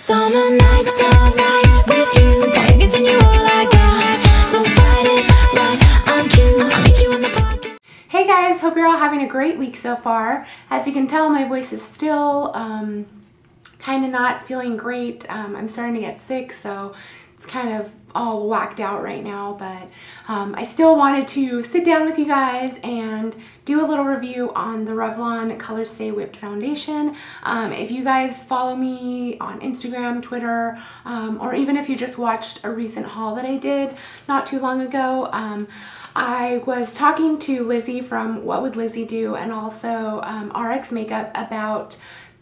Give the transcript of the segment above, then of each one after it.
Summer nights are right with you, boy, giving you all I got. Don't fight it, right? I'm cute. I'll meet you in the park. Hey guys, hope you're all having a great week so far. As you can tell, my voice is still kind of not feeling great. I'm starting to get sick, so it's kind of all whacked out right now, but I still wanted to sit down with you guys and do a little review on the Revlon ColorStay Whipped Foundation. If you guys follow me on Instagram, Twitter, or even if you just watched a recent haul that I did not too long ago, I was talking to Lizzie from What Would Lizzie Do and also RX Makeup about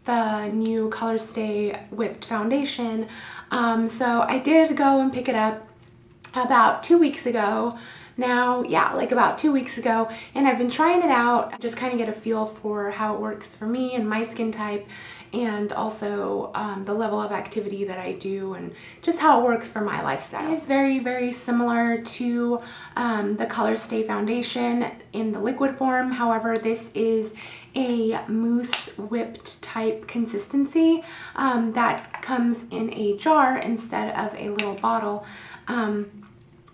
the new ColorStay Whipped Foundation. So I did go and pick it up about 2 weeks ago. Now, yeah, like about 2 weeks ago, and I've been trying it out, just kind of get a feel for how it works for me and my skin type, and also the level of activity that I do and just how it works for my lifestyle. It is very, very similar to the ColorStay foundation in the liquid form. However, this is a mousse whipped type consistency that comes in a jar instead of a little bottle.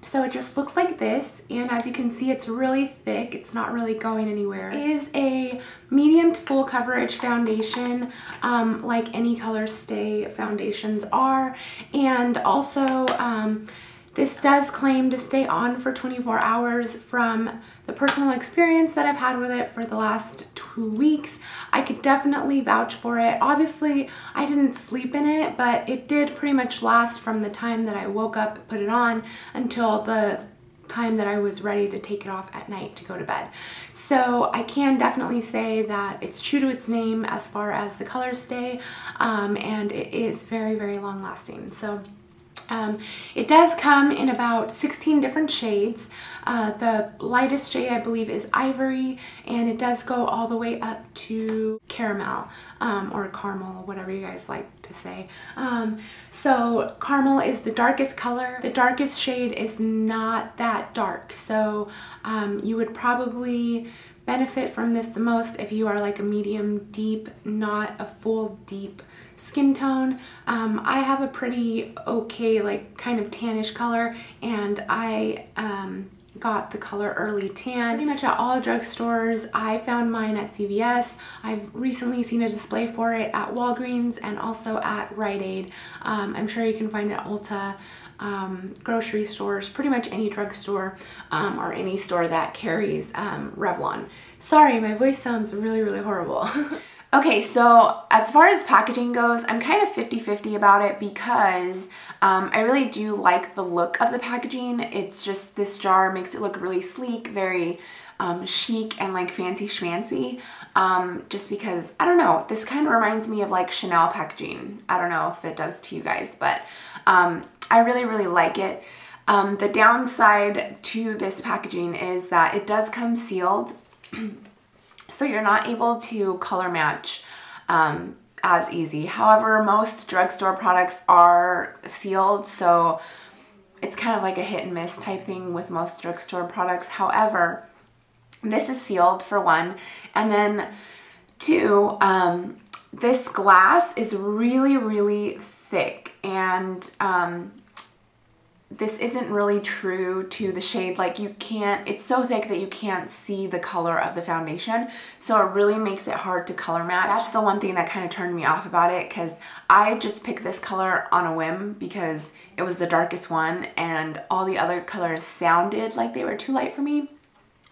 So it just looks like this, and as you can see, it's really thick. It's not really going anywhere. It is a medium to full coverage foundation, like any ColorStay foundations are, and also this does claim to stay on for 24 hours. From the personal experience that I've had with it for the last 2 weeks, I could definitely vouch for it. Obviously, I didn't sleep in it, but it did pretty much last from the time that I woke up, put it on, until the time that I was ready to take it off at night to go to bed. So I can definitely say that it's true to its name as far as the ColorStay, and it is very, very long lasting. So it does come in about 16 different shades. The lightest shade, I believe, is Ivory, and it does go all the way up to Caramel, or Caramel, whatever you guys like to say. So Caramel is the darkest color. The darkest shade is not that dark, so you would probably benefit from this the most if you are like a medium deep, not a full deep skin tone. I have a pretty okay, like kind of tannish color, and I got the color Early Tan pretty much at all drugstores. I found mine at CVS. I've recently seen a display for it at Walgreens and also at Rite Aid. I'm sure you can find it at Ulta, grocery stores, pretty much any drugstore, or any store that carries Revlon. Sorry, my voice sounds really, really horrible. Okay, so as far as packaging goes, I'm kind of 50-50 about it because I really do like the look of the packaging. It's just, this jar makes it look really sleek, very chic and like fancy schmancy, just because, I don't know, this kind of reminds me of like Chanel packaging. I don't know if it does to you guys, but I really, really like it. The downside to this packaging is that it does come sealed. So you're not able to color match as easy. However, most drugstore products are sealed, so it's kind of like a hit and miss type thing with most drugstore products. However, this is sealed for one, and then two, this glass is really, really thick, and this isn't really true to the shade. Like, you can't, it's so thick that you can't see the color of the foundation, so it really makes it hard to color match. That's the one thing that kind of turned me off about it, because I just picked this color on a whim because it was the darkest one and all the other colors sounded like they were too light for me.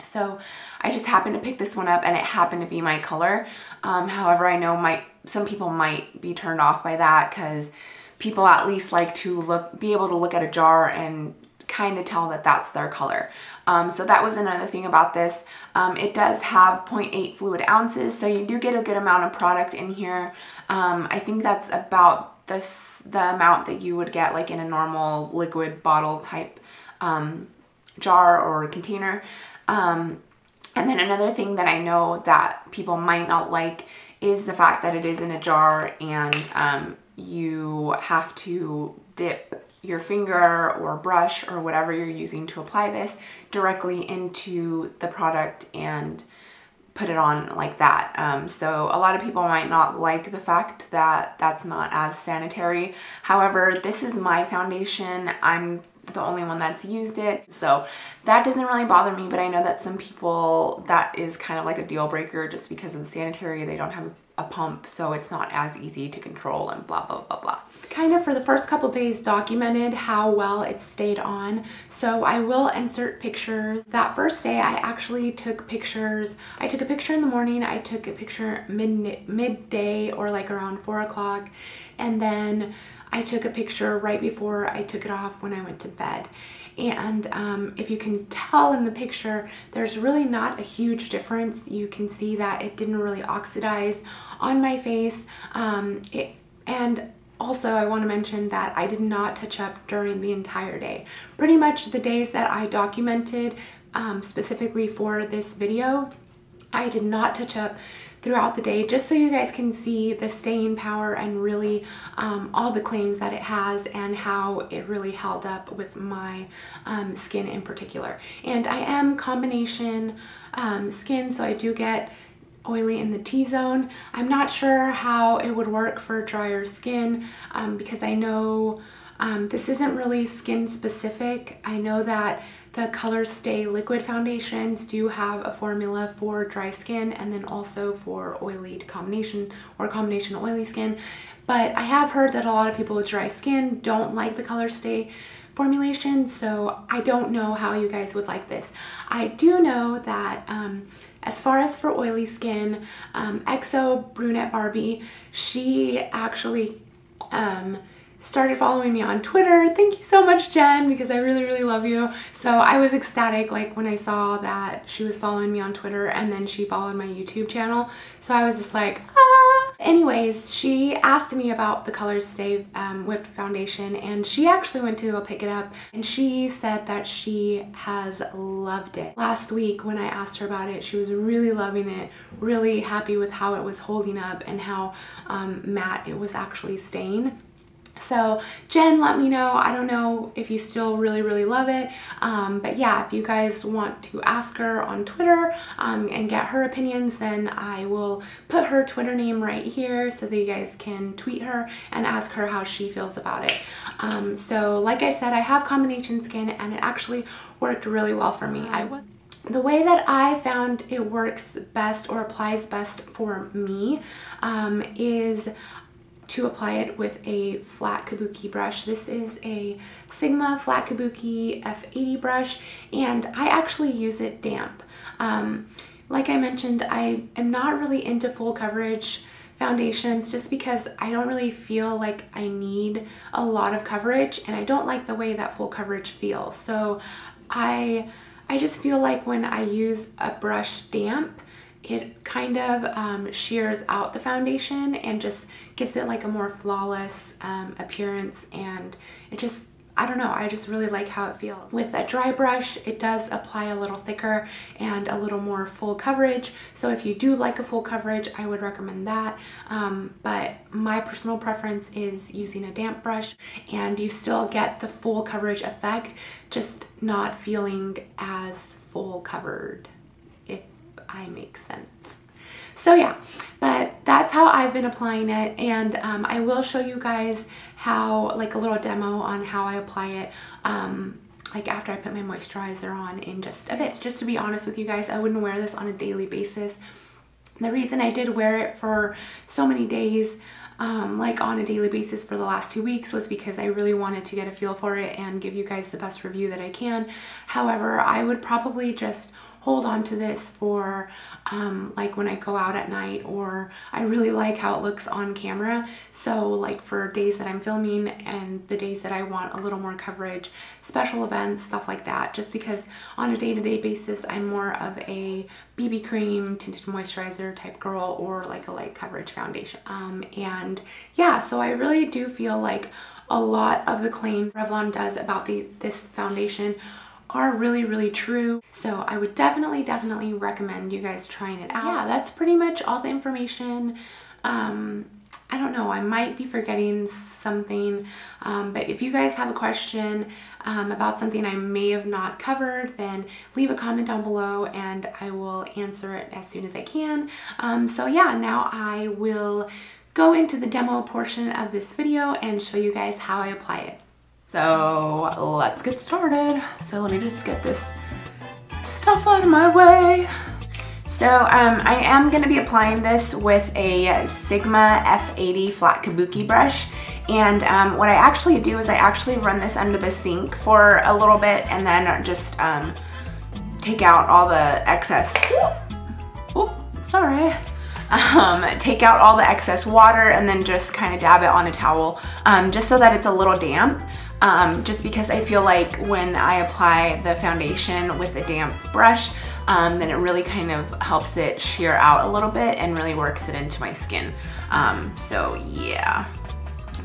So I just happened to pick this one up, and it happened to be my color. However, I know some people might be turned off by that, because people at least like to be able to look at a jar and kind of tell that that's their color. So that was another thing about this. It does have 0.8 fluid ounces, so you do get a good amount of product in here. I think that's about the amount that you would get like in a normal liquid bottle type jar or container. And then another thing that I know that people might not like is the fact that it is in a jar, and you have to dip your finger or brush or whatever you're using to apply this directly into the product and put it on like that. So a lot of people might not like the fact that that's not as sanitary. However, this is my foundation. I'm the only one that's used it, so that doesn't really bother me, but I know that some people, that is kind of like a deal breaker just because of the sanitary. They don't have a pump, so it's not as easy to control and blah blah blah blah. Kind of for the first couple days documented how well it stayed on, so I will insert pictures. That first day I actually took pictures. I took a picture in the morning, I took a picture midday or like around 4 o'clock, and then I took a picture right before I took it off when I went to bed. And if you can tell in the picture, there's really not a huge difference. You can see that it didn't really oxidize on my face. And also I want to mention that I did not touch up during the entire day. Pretty much the days that I documented specifically for this video, I did not touch up throughout the day, just so you guys can see the staying power and really all the claims that it has and how it really held up with my skin in particular. And I am combination skin, so I do get oily in the T-zone. I'm not sure how it would work for drier skin because I know this isn't really skin specific. I know that the ColorStay liquid foundations do have a formula for dry skin and then also for oily combination or combination oily skin. But I have heard that a lot of people with dry skin don't like the ColorStay formulation, so I don't know how you guys would like this. I do know that as far as for oily skin, XO Brunette Barbie, she actually started following me on Twitter. Thank you so much, Jen, because I really, really love you. So I was ecstatic like when I saw that she was following me on Twitter, and then she followed my YouTube channel. So I was just like, ah. Anyways, she asked me about the ColorStay whipped foundation, and she actually went to go pick it up, and she said that she has loved it. Last week when I asked her about it, she was really loving it, really happy with how it was holding up and how matte it was actually staying. So Jen, let me know. I don't know if you still really, really love it. But yeah, if you guys want to ask her on Twitter and get her opinions, then I will put her Twitter name right here so that you guys can tweet her and ask her how she feels about it. So like I said, I have combination skin and it actually worked really well for me. The way that I found it works best or applies best for me is to apply it with a flat kabuki brush. This is a Sigma flat kabuki F80 brush, and I actually use it damp. Like I mentioned, I am not really into full coverage foundations just because I don't really feel like I need a lot of coverage, and I don't like the way that full coverage feels. So I just feel like when I use a brush damp, it kind of shears out the foundation and just gives it like a more flawless appearance, and it just, I don't know, I just really like how it feels. With a dry brush, it does apply a little thicker and a little more full coverage, so if you do like a full coverage, I would recommend that. But my personal preference is using a damp brush, and you still get the full coverage effect, just not feeling as full covered, if I make sense. So yeah, but that's how I've been applying it, and I will show you guys how, like a little demo on how I apply it like after I put my moisturizer on in just a bit. Just to be honest with you guys, I wouldn't wear this on a daily basis. The reason I did wear it for so many days, like on a daily basis for the last 2 weeks, was because I really wanted to get a feel for it and give you guys the best review that I can. However, I would probably just hold on to this for like when I go out at night, or I really like how it looks on camera. So like for days that I'm filming and the days that I want a little more coverage, special events, stuff like that, just because on a day-to-day basis I'm more of a BB cream tinted moisturizer type girl, or like a light coverage foundation. And yeah, so I really do feel like a lot of the claims Revlon does about this foundation are really, really true. So I would definitely recommend you guys trying it out. Yeah, that's pretty much all the information I don't know, I might be forgetting something, but if you guys have a question about something I may have not covered, then leave a comment down below and I will answer it as soon as I can. So yeah, now I will go into the demo portion of this video and show you guys how I apply it. So let's get started. So let me just get this stuff out of my way. So I am going to be applying this with a Sigma F80 flat kabuki brush, and what I actually do is I actually run this under the sink for a little bit and then just take out all the excess, take out all the excess water and then just kind of dab it on a towel, just so that it's a little damp. Just because I feel like when I apply the foundation with a damp brush, then it really kind of helps it sheer out a little bit and really works it into my skin. So yeah,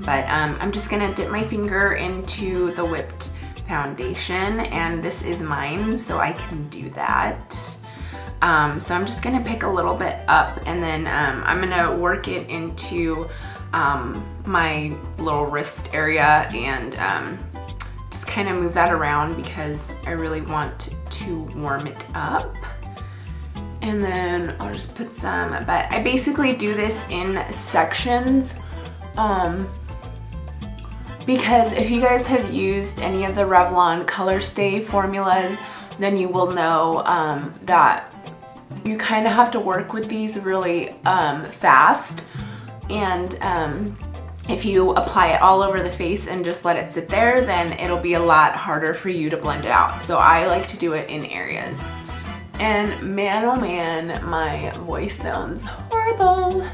but I'm just gonna dip my finger into the whipped foundation, and this is mine, so I can do that. So I'm just gonna pick a little bit up, and then I'm gonna work it into my little wrist area, and just kind of move that around because I really want to warm it up. And then I'll just put some, but I basically do this in sections, because if you guys have used any of the Revlon ColorStay formulas, then you will know that you kind of have to work with these really fast. And if you apply it all over the face and just let it sit there, then it'll be a lot harder for you to blend it out. So I like to do it in areas. And man, oh man, my voice sounds horrible.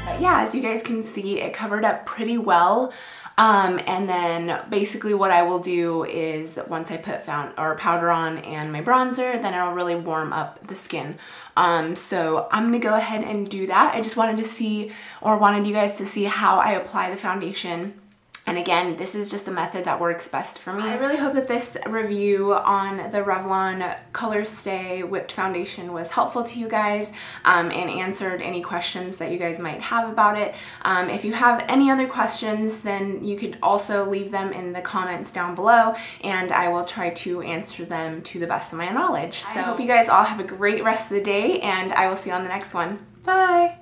But yeah, as you guys can see, it covered up pretty well. And then basically what I will do is once I put powder on and my bronzer, then it'll really warm up the skin. So I'm gonna go ahead and do that. I just wanted to see, or wanted you guys to see how I apply the foundation. And again, this is just a method that works best for me. I really hope that this review on the Revlon ColorStay Whipped Foundation was helpful to you guys, and answered any questions that you guys might have about it. If you have any other questions, then you could also leave them in the comments down below, and I will try to answer them to the best of my knowledge. So I hope you guys all have a great rest of the day, and I will see you on the next one. Bye!